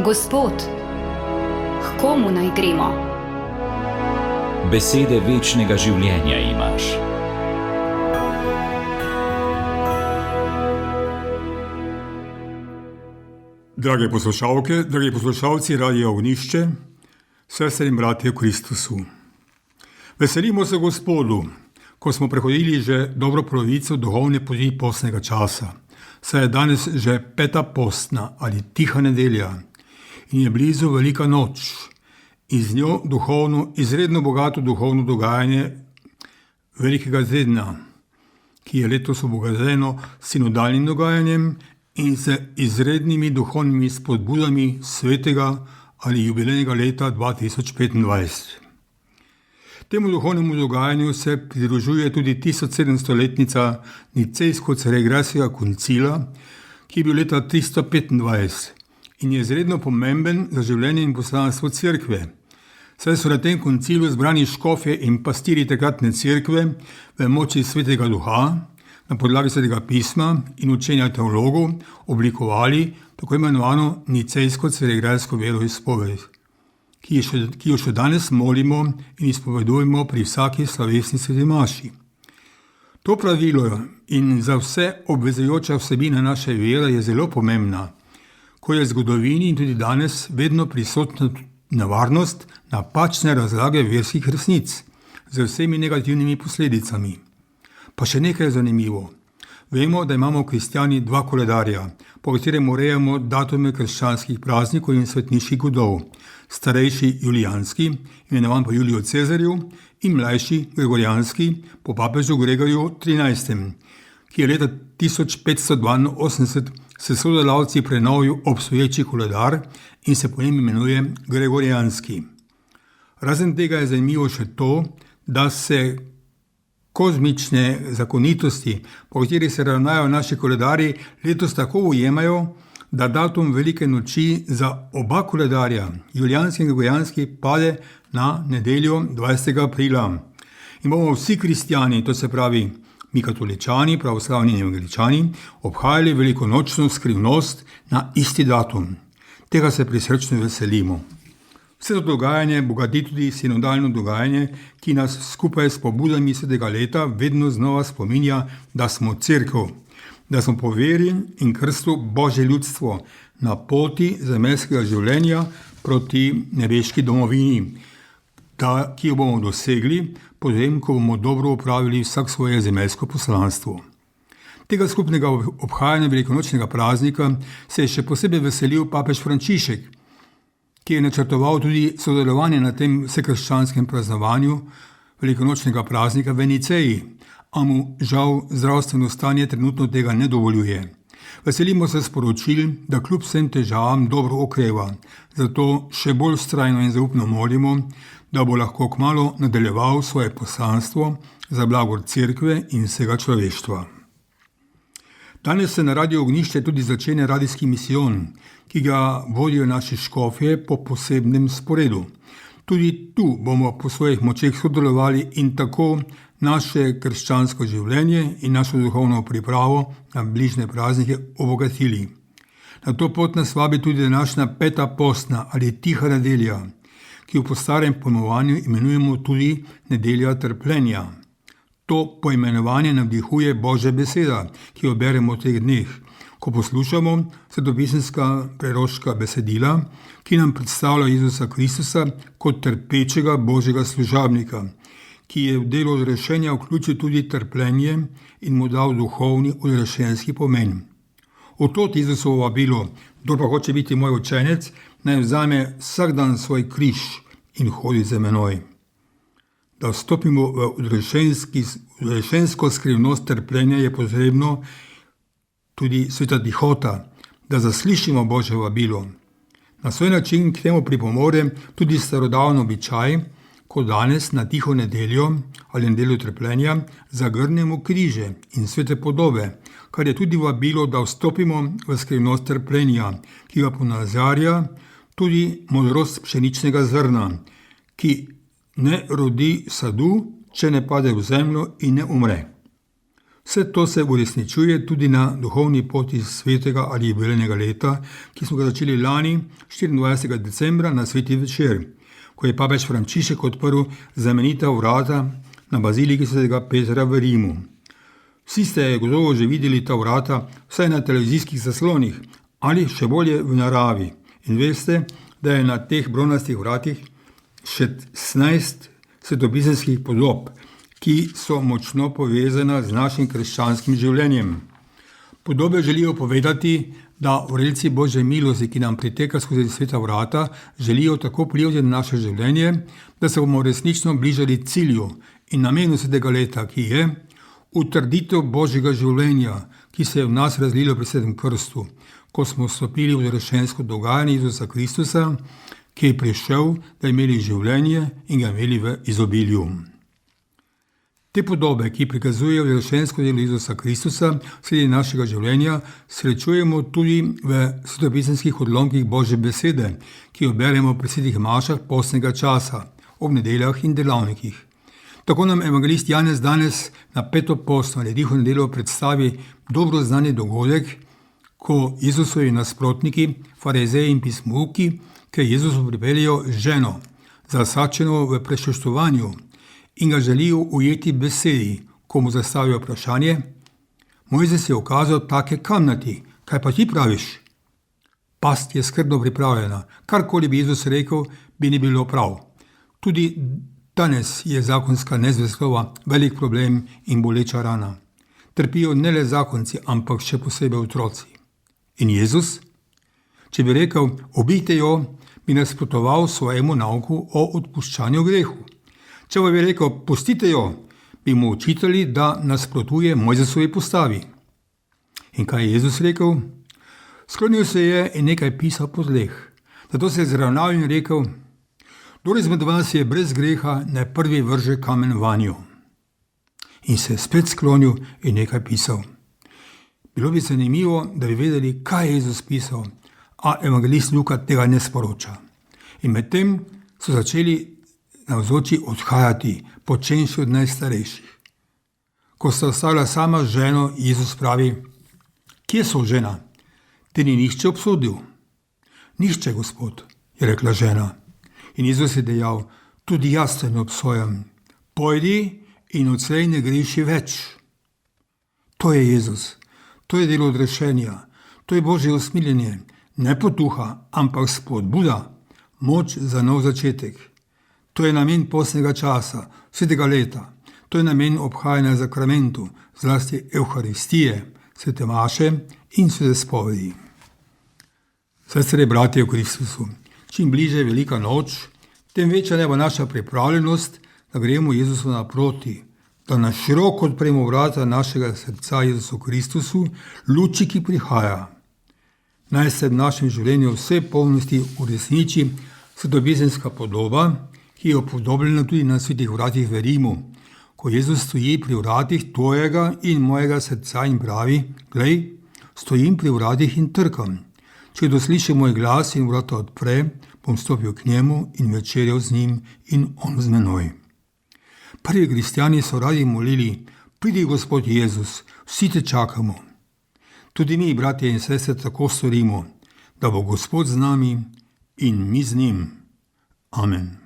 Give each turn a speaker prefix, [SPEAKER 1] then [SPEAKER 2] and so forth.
[SPEAKER 1] Gospod, k komu naj gremo?
[SPEAKER 2] Besede večnega življenja imaš.
[SPEAKER 3] Drage poslušalke, dragi poslušalci Radia Ognišče, sestre in bratje v Kristusu. Veselimo se Gospodu, ko smo prehodili že dobro polovico duhovne poti postnega časa. Saj je danes že 5. postna ali tiha nedelja in je blizu velika noč in z njo duhovno, izredno bogato duhovno dogajanje velikega tedna, ki je letos obogateno s sinodalnim dogajanjem in z izrednimi duhovnimi spodbudami svetega ali jubilejnega leta 2025. Temu duhovnemu dogajanju se pridružuje tudi 1700-letnica Nicejsko-Ceregrajskega koncila, ki je bil leta 325 in je izredno pomemben za življenje in poslanstvo cerkve. Saj so na tem koncilu zbrani škofje in pastirji takratne cerkve v moči svetega duha, na podlagi svetega pisma in učenja teologov oblikovali tako imenovano Nicejsko-Ceregrajsko veroizpoved, ki jo še danes molimo in izpovedujemo pri vsaki slovesni sveti maši. To pravilo in za vse obvezujoča vsebina naše vere je zelo pomembna, ko je v zgodovini in tudi danes vedno prisotna nevarnost napačne razlage verskih resnic z vsemi negativnimi posledicami. Pa še nekaj je zanimivo. Vemo, da imamo kristjani 2 koledarja, po katerem urejamo datume krščanskih praznikov in svetniških godov. Starejši julijanski, imenovan po Juliju Cezarju, in mlajši gregorijanski, po papežu Gregorju 13., ki je leta 1582 s sodelavci prenovil obstoječi koledar in se po njem imenuje gregorijanski. Razen tega je zanimivo še to, da se kozmične zakonitosti, po katerih se ravnajo naši koledarji, letos tako ujemajo, da datum velike noči za oba koledarja, julijanski in gregorijanski, pade na nedeljo 20. aprila. In bomo vsi kristjani, to se pravi mi katoličani, pravoslavni in evangeličani, obhajali velikonočno skrivnost na isti datum. Tega se prisrčno veselimo. Vse to dogajanje bogati tudi sinodalno dogajanje, ki nas skupaj s pobudami svetega leta vedno znova spominja, da smo cerkev, da smo po veri in krstu Božje ljudstvo na poti zemeljskega življenja proti nebeški domovini, ki jo bomo dosegli, potem, ko bomo dobro opravili vsak svoje zemeljsko poslanstvo. Tega skupnega obhajanja velikonočnega praznika se je še posebej veselil papež Frančišek, ki je načrtoval tudi sodelovanje na tem vsekrščanskem praznovanju velikonočnega praznika v Niceji, a mu žal zdravstveno stanje trenutno tega ne dovoljuje. Veselimo se sporočil, da kljub vsem težavam dobro okreva, zato še bolj vztrajno in zaupno molimo, da bo lahko kmalu nadaljeval svoje poslanstvo za blagor cerkve in vsega človeštva. Danes se na Radiu Ognišče tudi začne radijski misijon, ki ga vodijo naši škofje po posebnem sporedu. Tudi tu bomo po svojih močeh sodelovali in tako naše krščansko življenje in našo duhovno pripravo na bližnje praznike obogatili. Na to pot nas vabi tudi današnja 5. postna ali tiha nedelja, ki jo po starem pojmovanju imenujemo tudi nedelja trpljenja. To poimenovanje navdihuje Božja beseda, ki jo beremo v teh dneh, ko poslušamo svetopisemska preroška besedila, ki nam predstavlja Jezusa Kristusa kot trpečega Božjega služabnika, ki je v delo odrešenja vključil tudi trpljenje in mu dal duhovni odrešenski pomen. Od Jezusovo vabilo, kdor pa hoče biti moj učenec, naj vzame vsak dan svoj križ in hodi za menoj. Da vstopimo v odrešensko skrivnost trpljenja, je potrebno tudi sveta tihota, da zaslišimo Božje vabilo. Na svoj način k temu pripomore tudi starodavni običaj, ko danes na tiho nedeljo ali nedeljo trpljenja zagrnemo križe in svete podobe, kar je tudi vabilo, da vstopimo v skrivnost trpljenja, ki ga ponazarja tudi modrost pšeničnega zrna, ki ne rodi sadu, če ne pade v zemljo in ne umre. Vse to se uresničuje tudi na duhovni poti svetega ali jubilejnega leta, ki smo ga začeli lani 24. decembra na sveti večer, ko je papež Frančišek odprl znamenita vrata na baziliki svetega Petra v Rimu. Vsi ste gotovo že videli ta vrata vsaj na televizijskih zaslonih ali še bolje v naravi in veste, da je na teh bronastih vratih 16 svetopisemskih podob, ki so močno povezana z našim krščanskim življenjem. Podobe želijo povedati, da vrelci Božje milosti, ki nam priteka skozi sveta vrata, želijo tako vplivati na naše življenje, da se bomo resnično bližali cilju in namenu svetega leta, ki je utrditev Božjega življenja, ki se je v nas razlilo pri svetem krstu, ko smo vstopili v zrešensko dogajanje Jezusa Kristusa, ki je prišel, da imeli življenje in ga imeli v izobilju. Te podobe, ki prikazujejo zrešensko delo Jezusa Kristusa sredi našega življenja, srečujemo tudi v svetopisemskih odlomkih Božje besede, ki jo beremo pri svetih mašah postnega časa, ob nedeljah in delavnikih. Tako nam evangelist Janez danes na peto postno ali tiho nedeljo predstavi dobro znani dogodek, ko Jezusovi nasprotniki, farizeji in pismouki, ki Jezusu pripeljejo ženo, zasačeno v prešuštovanju, in ga želijo ujeti besedi, ko mu zastavijo vprašanje: Mojzes je ukazal take kamnati, kaj pa ti praviš? Past je skrbno pripravljena, karkoli bi Jezus rekel, bi ni bilo prav. Tudi danes je zakonska nezvestoba velik problem in boleča rana. Trpijo ne le zakonci, ampak še posebej otroci. In Jezus, če bi rekel, ubijte jo, bi nasprotoval svojemu nauku o odpuščanju grehu. Če bi rekel, pustite jo, bi mu očitali, da nasprotuje Mojzesovi postavi. In kaj je Jezus rekel? Sklonil se je in nekaj pisal po tleh. Zato se je zravnal in rekel: Kdor izmed vas je brez greha, naj prvi vrže kamen vanjo. In se je spet sklonil in nekaj pisal. Bilo bi zanimivo, da bi vedeli, kaj je Jezus pisal, a evangelist Luka tega ne sporoča. In medtem so začeli navzoči odhajati, počenši od najstarejših. Ko sta ostala sama z ženo, Jezus pravi: Kje so, žena? Te ni nihče obsodil? Nihče, Gospod, je rekla žena. In Jezus je dejal: Tudi jaz te ne obsojam. Pojdi in odslej ne greši več. To je Jezus, to je delo odrešenja, to je Božje usmiljenje, ne potuha, ampak spodbuda, moč za nov začetek. To je namen postnega časa, svetega leta. To je namen obhajanja zakramentu, zlasti Evharistije, svete maše in svete spovedi. Sestre, bratje v Kristusu, čim bliže je velika noč, tem večja naj bo naša pripravljenost, da gremo Jezusu naproti, da na široko odpremo vrata našega srca Jezusu Kristusu, luči, ki prihaja. Naj se v našem življenju vse polnosti uresniči svetopisemska podoba, ki je upodobljena tudi na svetih vratih v Rimu, ko Jezus stoji pri vratih tvojega in mojega srca in pravi: Glej, stojim pri vratih in trkam. Če kdo sliši moj glas in vrata odpre, bom stopil k njemu in večerjal z njim in on z menoj. Prvi kristjani so radi molili: Pridi, Gospod Jezus, vsi te čakamo. Tudi mi, bratje in sestre, tako storimo, da bo Gospod z nami in mi z njim. Amen.